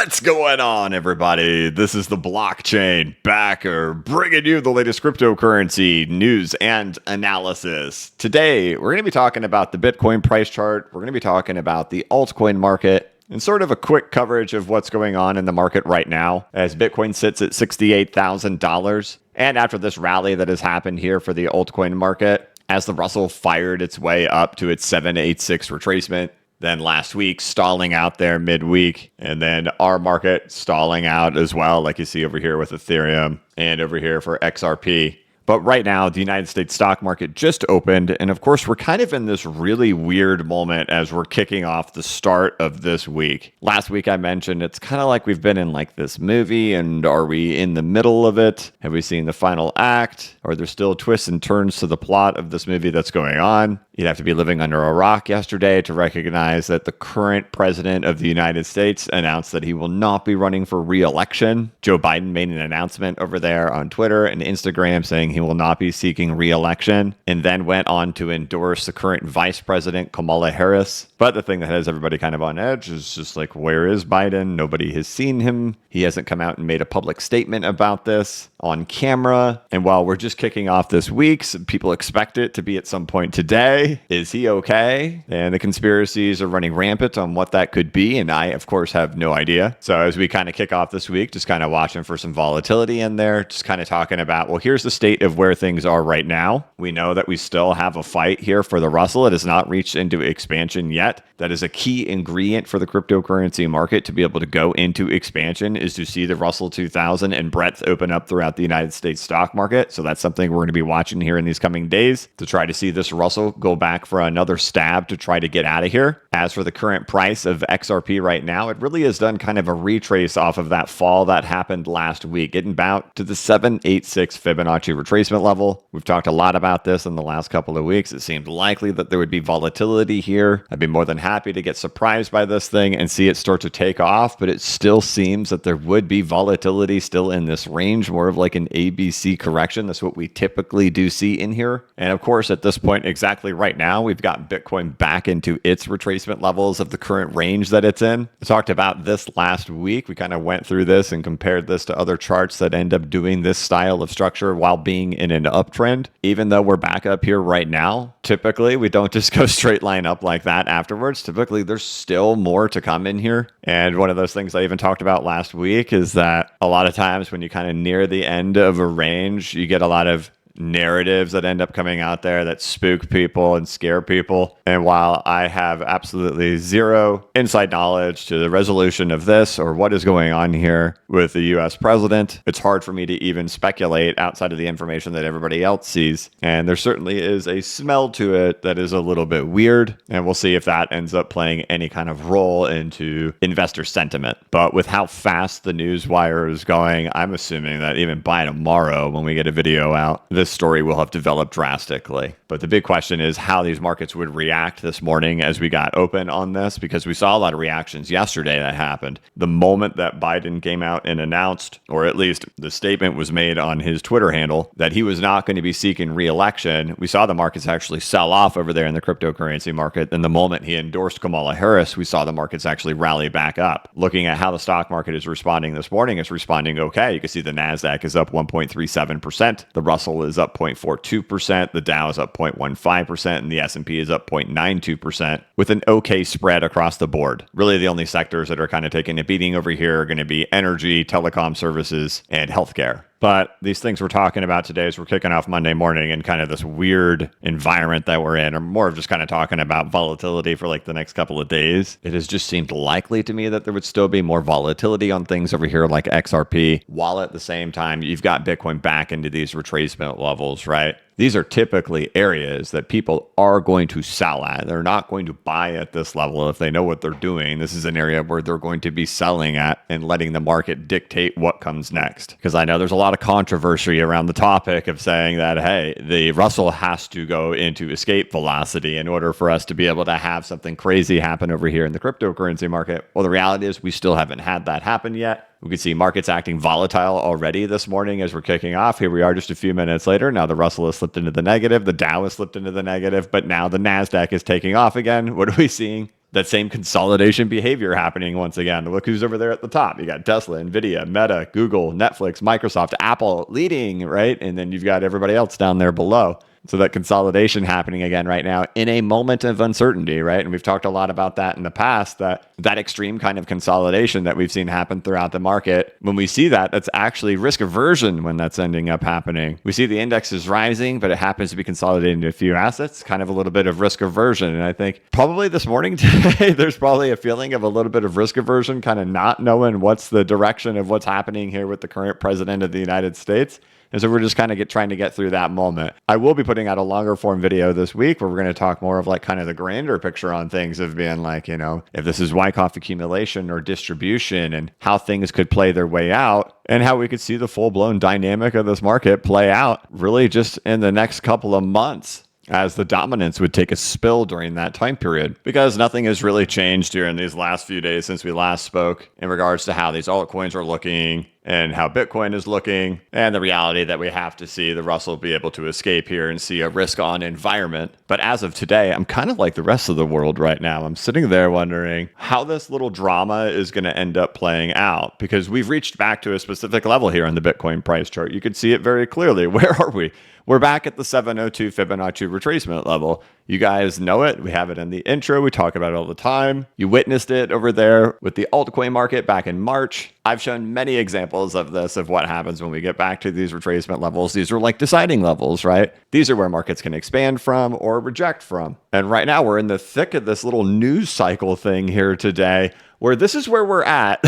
What's going on, everybody? This is the blockchain backer, bringing you the latest cryptocurrency news and analysis. Today, we're going to be talking about the Bitcoin price chart. We're going to be talking about the altcoin market and sort of a quick coverage of what's going on in the market right now as Bitcoin sits at $68,000. And after this rally that has happened here for the altcoin market, as the Russell fired its way up to its 786 retracement, then last week stalling out there midweek, and then our market stalling out as well, like you see over here with Ethereum and over here for XRP. But right now, the United States stock market just opened. And of course, we're kind of in this really weird moment as we're kicking off the start of this week. Last week, I mentioned it's kind of like we've been in like this movie. And are we in the middle of it? Have we seen the final act? Are there still twists and turns to the plot of this movie that's going on? You'd have to be living under a rock yesterday to recognize that the current president of the United States announced that he will not be running for re-election. Joe Biden made an announcement over there on Twitter and Instagram saying he will not be seeking re-election, and then went on to endorse the current vice president, Kamala Harris. But the thing that has everybody kind of on edge is just like, where is Biden? Nobody has seen him. He hasn't come out and made a public statement about this on camera. And while we're just kicking off this week, some people expect it to be at some point today. Is he okay? And the conspiracies are running rampant on what that could be. And I, of course, have no idea. So as we kind of kick off this week, just kind of watching for some volatility in there, just kind of talking about, well, here's the state of where things are right now. We know that we still have a fight here for the Russell. It has not reached into expansion yet. That is a key ingredient for the cryptocurrency market to be able to go into expansion, is to see the Russell 2000 and breadth open up throughout the United States stock market. So that's something we're going to be watching here in these coming days to try to see this Russell go back for another stab to try to get out of here. As for the current price of XRP right now, it really has done kind of a retrace off of that fall that happened last week, getting back to the 786 Fibonacci retracement level. We've talked a lot about this in the last couple of weeks. It seemed likely that there would be volatility here. I'd be more than happy to get surprised by this thing and see it start to take off, but it still seems that there would be volatility still in this range, more of like an ABC correction. That's what we typically do see in here. And of course, at this point, exactly right now, we've got Bitcoin back into its retracement levels of the current range that it's in. I talked about this last week. We kind of went through this and compared this to other charts that end up doing this style of structure while being in an uptrend. Even though we're back up here right now, typically we don't just go straight line up like that afterwards. Typically there's still more to come in here. And one of those things I even talked about last week is that a lot of times when you kind of near the end of a range, you get a lot of narratives that end up coming out there that spook people and scare people. And while I have absolutely zero inside knowledge to the resolution of this or what is going on here with the US president, it's hard for me to even speculate outside of the information that everybody else sees. And there certainly is a smell to it that is a little bit weird. And we'll see if that ends up playing any kind of role into investor sentiment. But with how fast the news wire is going, I'm assuming that even by tomorrow, when we get a video out, this story will have developed drastically. But the big question is how these markets would react this morning as we got open on this, because we saw a lot of reactions yesterday that happened. The moment that Biden came out and announced, or at least the statement was made on his Twitter handle, that he was not going to be seeking re-election, we saw the markets actually sell off over there in the cryptocurrency market. And the moment he endorsed Kamala Harris, we saw the markets actually rally back up. Looking at how the stock market is responding this morning, it's responding okay. You can see the NASDAQ is up 1.37%. The Russell is up 0.42%. The Dow is up 0.15%, and the S&P is up 0.92% with an okay spread across the board. Really, the only sectors that are kind of taking a beating over here are going to be energy, telecom services, and healthcare. But these things we're talking about today as we're kicking off Monday morning in kind of this weird environment that we're in, or more of just kind of talking about volatility for like the next couple of days. It has just seemed likely to me that there would still be more volatility on things over here like XRP, while at the same time you've got Bitcoin back into these retracement levels, right? These are typically areas that people are going to sell at. They're not going to buy at this level if they know what they're doing. This is an area where they're going to be selling at and letting the market dictate what comes next. Because I know there's a lot of controversy around the topic of saying that, hey, the Russell has to go into escape velocity in order for us to be able to have something crazy happen over here in the cryptocurrency market. Well, the reality is we still haven't had that happen yet. We could see markets acting volatile already this morning as we're kicking off. Here we are just a few minutes later. Now the Russell has slipped into the negative. The Dow has slipped into the negative. But now the NASDAQ is taking off again. What are we seeing? that same consolidation behavior happening once again. Look who's over there at the top. You got Tesla, Nvidia, Meta, Google, Netflix, Microsoft, Apple leading, right? And then you've got everybody else down there below. So that consolidation happening again right now in a moment of uncertainty, right? And we've talked a lot about that in the past, that extreme kind of consolidation that we've seen happen throughout the market. When we see that, that's actually risk aversion when that's ending up happening. We see the index is rising, but it happens to be consolidating into a few assets, kind of a little bit of risk aversion. And I think probably this morning today, there's probably a feeling of a little bit of risk aversion, kind of not knowing what's the direction of what's happening here with the current president of the United States. And so we're just kind of trying to get through that moment. I will be putting out a longer form video this week where we're going to talk more of like kind of the grander picture on things of being like, you know, if this is Wyckoff accumulation or distribution and how things could play their way out and how we could see the full-blown dynamic of this market play out really just in the next couple of months, as the dominance would take a spill during that time period, because nothing has really changed here in these last few days since we last spoke in regards to how these altcoins are looking and how Bitcoin is looking, and the reality that we have to see the Russell be able to escape here and see a risk-on environment. But as of today, I'm kind of like the rest of the world right now. I'm sitting there wondering how this little drama is going to end up playing out, because we've reached back to a specific level here on the Bitcoin price chart. You can see it very clearly. Where are we? We're back at the 702 Fibonacci retracement level. You guys know it. We have it in the intro. We talk about it all the time. You witnessed it over there with the altcoin market back in March. I've shown many examples of this, of what happens when we get back to these retracement levels. These are like deciding levels, right? These are where markets can expand from or reject from. And right now we're in the thick of this little news cycle thing here today, where this is where we're at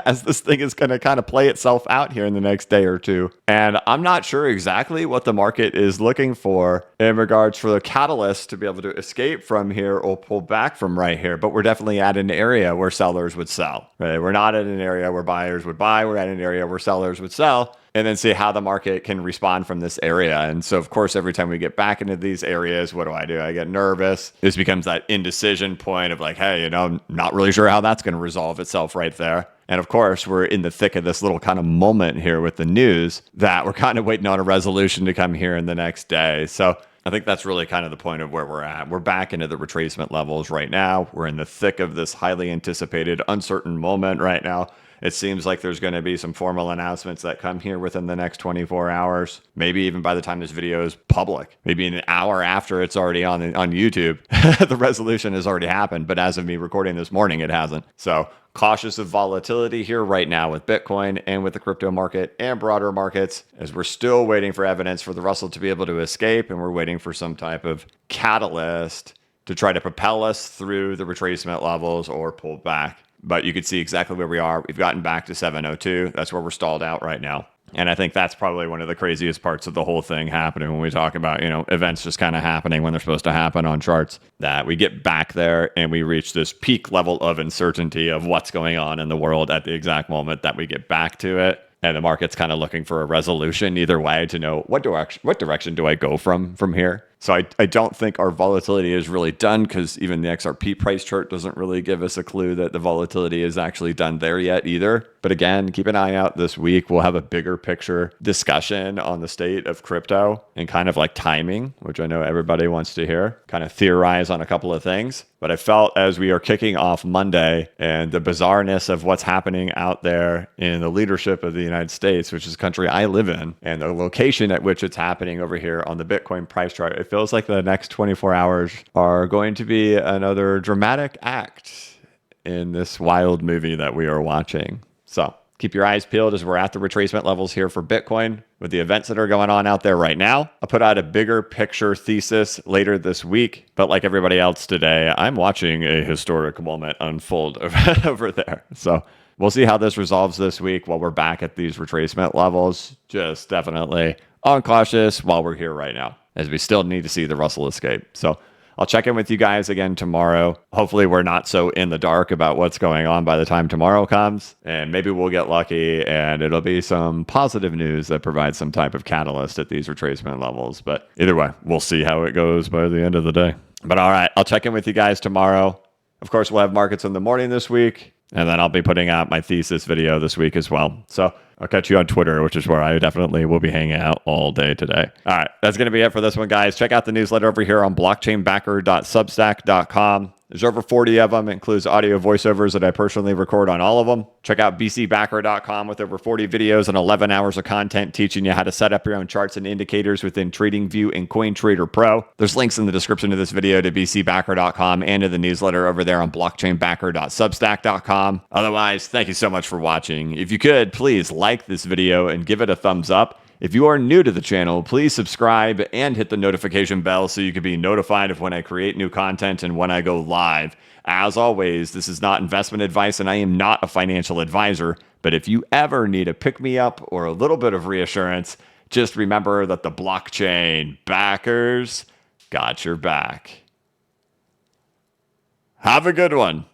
as this thing is going to kind of play itself out here in the next day or two. And I'm not sure exactly what the market is looking for in regards for the catalyst to be able to escape from here or pull back from right here. But we're definitely at an area where sellers would sell, right? We're not at an area where buyers would buy. We're at an area where sellers would sell, and then see how the market can respond from this area. And so, of course, every time we get back into these areas, what do? I get nervous. This becomes that indecision point of like, hey, you know, I'm not really sure how that's going to resolve itself right there. And of course, we're in the thick of this little kind of moment here with the news that we're kind of waiting on a resolution to come here in the next day. So I think that's really kind of the point of where we're at. We're back into the retracement levels right now. We're in the thick of this highly anticipated, uncertain moment right now. It seems like there's going to be some formal announcements that come here within the next 24 hours, maybe even by the time this video is public, maybe an hour after it's already on YouTube. The resolution has already happened, but as of me recording this morning, it hasn't. So cautious of volatility here right now with Bitcoin and with the crypto market and broader markets, as we're still waiting for evidence for the Russell to be able to escape, and we're waiting for some type of catalyst to try to propel us through the retracement levels or pull back. But you can see exactly where we are. We've gotten back to 702. That's where we're stalled out right now. And I think that's probably one of the craziest parts of the whole thing happening when we talk about, you know, events just kind of happening when they're supposed to happen on charts, that we get back there and we reach this peak level of uncertainty of what's going on in the world at the exact moment that we get back to it. And the market's kind of looking for a resolution either way to know what direction do I go from here. So I don't think our volatility is really done, because even the XRP price chart doesn't really give us a clue that the volatility is actually done there yet either. But again, keep an eye out this week. We'll have a bigger picture discussion on the state of crypto and kind of like timing, which I know everybody wants to hear, kind of theorize on a couple of things. But I felt as we are kicking off Monday and the bizarreness of what's happening out there in the leadership of the United States, which is the country I live in, and the location at which it's happening over here on the Bitcoin price chart, it feels like the next 24 hours are going to be another dramatic act in this wild movie that we are watching. So keep your eyes peeled as we're at the retracement levels here for Bitcoin with the events that are going on out there right now. I'll put out a bigger picture thesis later this week, but like everybody else today, I'm watching a historic moment unfold over there. So we'll see how this resolves this week while we're back at these retracement levels. Just definitely on cautious while we're here right now, as we still need to see the Russell escape. So I'll check in with you guys again tomorrow. Hopefully we're not so in the dark about what's going on by the time tomorrow comes, and maybe we'll get lucky and it'll be some positive news that provides some type of catalyst at these retracement levels. But either way, we'll see how it goes by the end of the day. But all right, I'll check in with you guys tomorrow. Of course, we'll have markets in the morning this week, and then I'll be putting out my thesis video this week as well. So I'll catch you on Twitter, which is where I definitely will be hanging out all day today. All right, that's going to be it for this one, guys. Check out the newsletter over here on blockchainbacker.substack.com. There's over 40 of them. It includes audio voiceovers that I personally record on all of them. Check out bcbacker.com with over 40 videos and 11 hours of content teaching you how to set up your own charts and indicators within TradingView and CoinTrader Pro. There's links in the description of this video to bcbacker.com and to the newsletter over there on blockchainbacker.substack.com. Otherwise, thank you so much for watching. If you could, please like this video and give it a thumbs up. If you are new to the channel, please subscribe and hit the notification bell so you can be notified of when I create new content and when I go live. As always, this is not investment advice and I am not a financial advisor, but if you ever need a pick-me-up or a little bit of reassurance, just remember that the blockchain backers got your back. Have a good one.